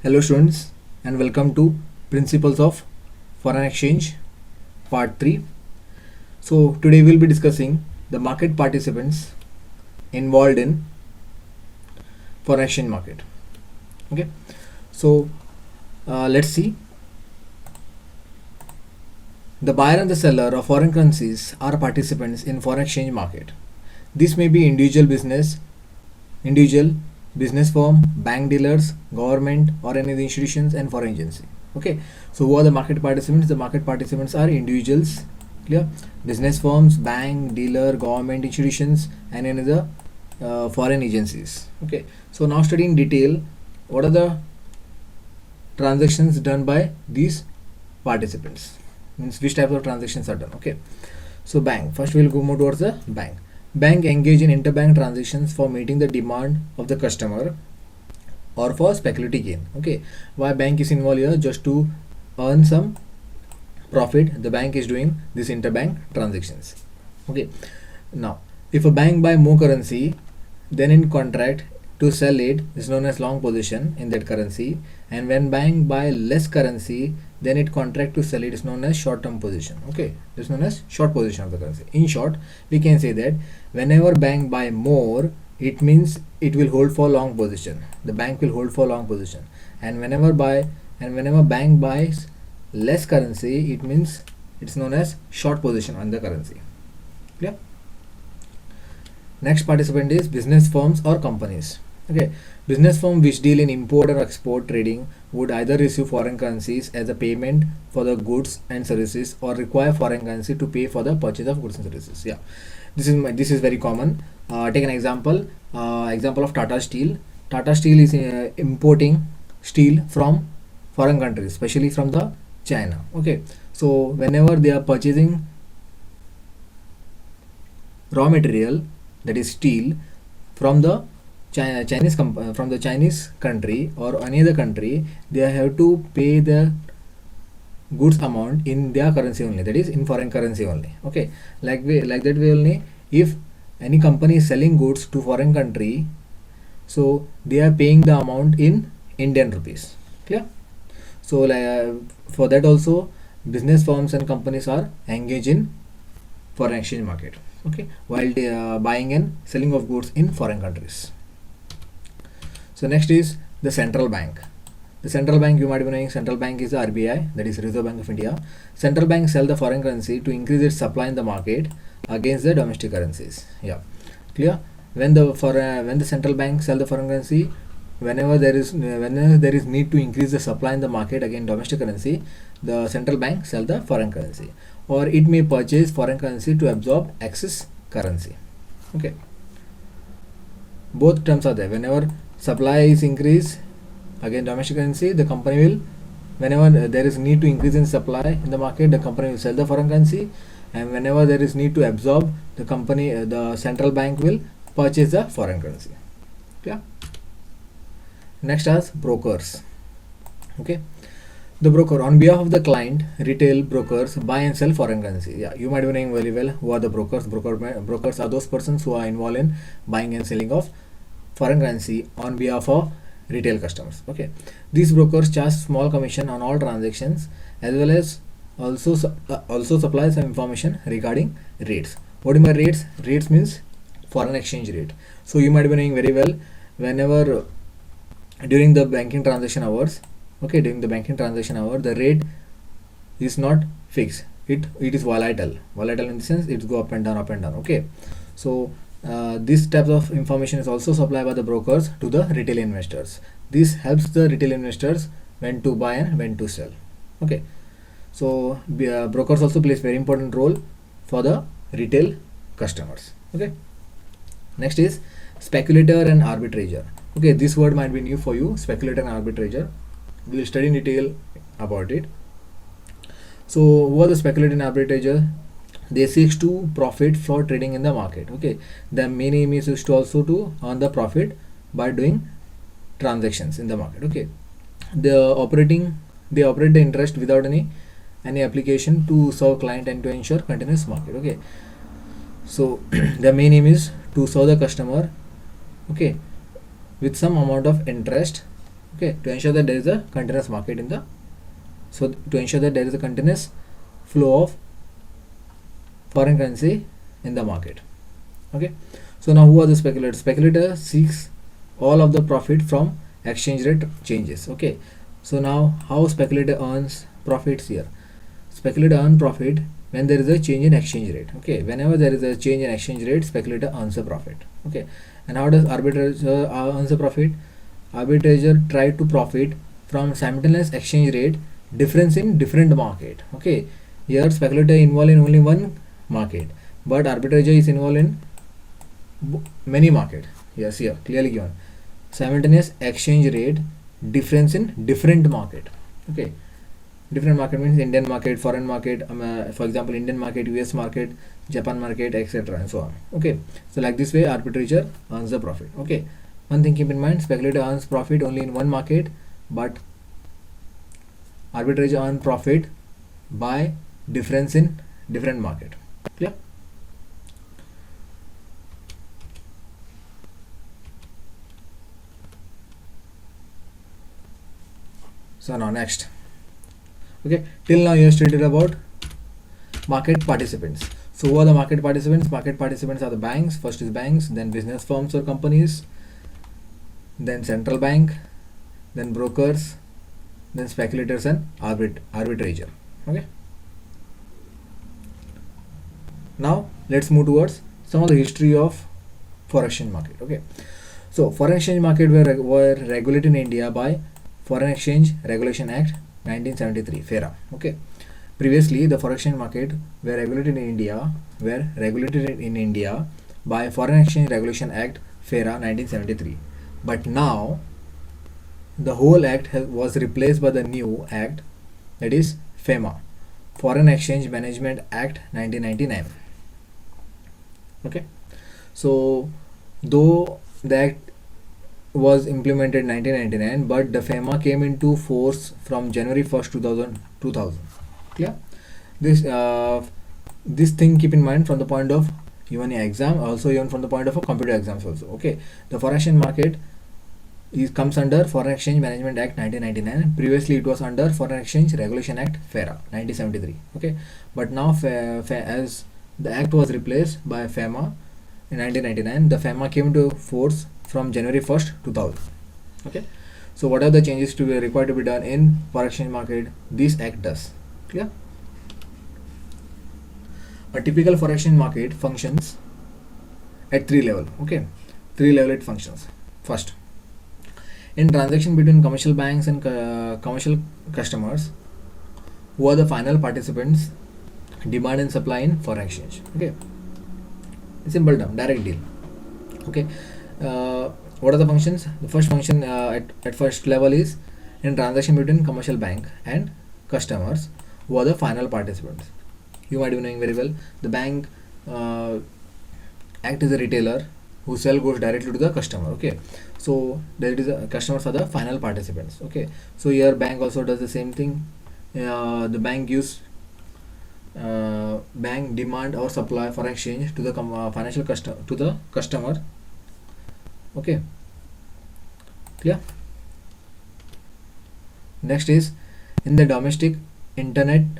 Hello students and welcome to Principles of Foreign Exchange Part 3. So today we'll be discussing the market participants involved in foreign exchange market. Okay, so let's see. The buyer and the seller of foreign currencies are participants in foreign exchange market. This may be individual business firm, bank dealers, government or any of the institutions and foreign agency. Okay, so who are the market participants? The market participants are individuals, clear, business firms, bank, dealer, government institutions and any other foreign agencies. Okay, so now study in detail what are the transactions done by these participants, means which type of transactions are done. Okay, so bank, first we'll go more towards the bank engage in interbank transactions for meeting the demand of the customer or for speculative gain. Okay, why bank is involved here? Just to earn some profit, the bank is doing this interbank transactions. Okay, now if a bank buy more currency, then in contract to sell it is known as long position in that currency, and when bank buy less currency, then it contract to sell it is known as short term position. Okay, it's known as short position of the currency. In short, we can say that whenever bank buy more, it means it will hold for long position, the bank will hold for long position, and whenever bank buys less currency, it means it's known as short position on the currency. Clear? Next participant is business firms or companies. Okay, business firm which deal in import or export trading would either receive foreign currencies as a payment for the goods and services or require foreign currency to pay for the purchase of goods and services. Yeah, this is very common. Take an example of Tata Steel. Tata Steel is importing steel from foreign countries, especially from the China. Okay, so whenever they are purchasing raw material, that is steel, from the from the Chinese country or any other country, they have to pay the goods amount in their currency only, that is in foreign currency only. Okay, like that way only. If any company is selling goods to foreign country, so they are paying the amount in Indian rupees. Clear? So for that also, business firms and companies are engaged in foreign exchange market. Okay, while they are buying and selling of goods in foreign countries. So next is the central bank. The central bank, you might be knowing, central bank is the RBI, that is Reserve Bank of India. Central bank sell the foreign currency to increase its supply in the market against the domestic currencies. Yeah, clear? When the central bank sell the foreign currency, whenever there is need to increase the supply in the market against domestic currency, the central bank sell the foreign currency, or it may purchase foreign currency to absorb excess currency. Okay, both terms are there. Whenever supply is increased again domestic currency, the company will, whenever there is need to increase in supply in the market, the company will sell the foreign currency, and whenever there is need to absorb, the central bank will purchase the foreign currency. Yeah. Next as brokers. Okay, the broker, on behalf of the client, retail brokers buy and sell foreign currency. Yeah, you might be knowing very well who are the brokers. Brokers are those persons who are involved in buying and selling of foreign currency on behalf of retail customers. Okay, these brokers charge small commission on all transactions, as well as also supply some information regarding rates. What do you mean by rates? Rates means foreign exchange rate. So you might be knowing very well, whenever during the banking transaction hours, okay, during the banking transaction hour, the rate is not fixed. It is volatile in the sense it go up and down. Okay, so this type of information is also supplied by the brokers to the retail investors. This helps the retail investors when to buy and when to sell. Okay, so brokers also plays very important role for the retail customers. Okay, next is speculator and arbitrator. Okay, this word might be new for you, speculator and arbitrator. We will study in detail about it. So who are the speculator and arbitrator? They seek to profit for trading in the market. Okay, the main aim is to also to earn the profit by doing transactions in the market. Okay, they operate the interest without any application to serve client and to ensure continuous market. Okay, so the main aim is to serve the customer, okay, with some amount of interest Okay, to ensure that there is a continuous market in the, so to ensure that there is a continuous flow of foreign currency in the market. Okay, so now who are the speculators? Speculator seeks all of the profit from exchange rate changes. Okay, so now how speculator earns profits here? Speculator earn profit when there is a change in exchange rate. Okay, whenever there is a change in exchange rate, speculator earns a profit. Okay, and how does arbitrator earns a profit? Arbitrator try to profit from simultaneous exchange rate difference in different market. Okay, here speculator involved in only one market, but arbitrator is involved in many market. Yes, here clearly given simultaneous exchange rate difference in different market. Okay, different market means Indian market, foreign market, for example Indian market, US market, Japan market, etc. and so on. Okay, so like this way arbitrator earns the profit. Okay, one thing keep in mind, speculator earns profit only in one market, but arbitrator earns profit by difference in different market. Clear? So now next. Okay, till now you have stated about market participants. So who are the market participants? Market participants are the banks. First is banks, then business firms or companies, then central bank, then brokers, then speculators and arbitrator. Okay, now let's move towards some of the history of foreign exchange market. Okay, so foreign exchange market were regulated in India by Foreign Exchange Regulation Act 1973, FERA. Okay, previously the foreign exchange market were regulated in India by Foreign Exchange Regulation Act FERA 1973, but now the whole act was replaced by the new act, that is FEMA, Foreign Exchange Management Act 1999. Okay, so though the act was implemented in 1999, but the FEMA came into force from January 1st 2000. Clear? This thing keep in mind from the point of even exam, also even from the point of a computer exams also. Okay, the foreign exchange market comes under Foreign Exchange Management Act 1999. Previously it was under Foreign Exchange Regulation Act FERA 1973. Okay, but now as the act was replaced by FEMA in 1999, the FEMA came to force from January 1st 2000. Okay, so what are the changes to be required to be done in foreign exchange market? This act does. Clear? A typical foreign exchange market functions at three level. Okay, three level it functions. First, in transaction between commercial banks and commercial customers, who are the final participants, demand and supply in foreign exchange. Okay, simple term, direct deal. Okay, what are the functions? The first function at first level is in transaction between commercial bank and customers, who are the final participants. You might be knowing very well, the bank act as a retailer who sell goods directly to the customer. Okay, so there is customers are the final participants. Okay, so here bank also does the same thing. The bank gives bank demand or supply for exchange to the financial to the customer. Okay, clear? Next is in the domestic interbank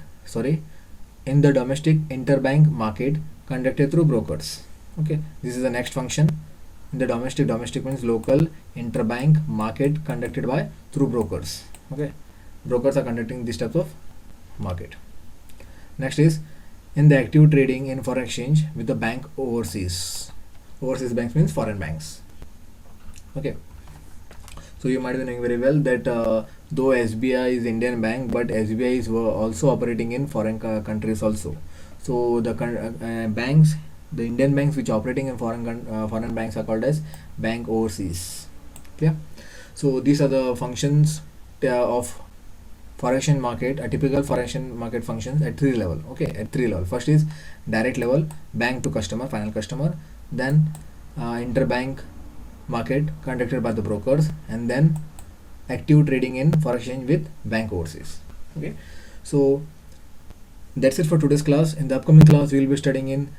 market conducted through brokers. Okay, this is the next function. In the domestic means local interbank market conducted by through brokers. Okay, brokers are conducting this type of market. Next is in the active trading in foreign exchange with the bank overseas. Overseas banks means foreign banks. Okay, so you might be knowing very well that though SBI is Indian bank, but SBI is also operating in foreign countries also. So the banks, the Indian banks which are operating in foreign banks are called as bank overseas. Clear? So these are the functions of foreign exchange market. A typical foreign exchange market functions at three level. Okay, at three level. First is direct level, bank to customer, final customer. Then interbank market conducted by the brokers, and then active trading in foreign exchange with bank overseas. Okay, so that's it for today's class. In the upcoming class we will be studying in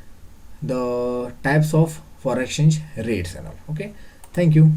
the types of foreign exchange rates and all. Okay, thank you.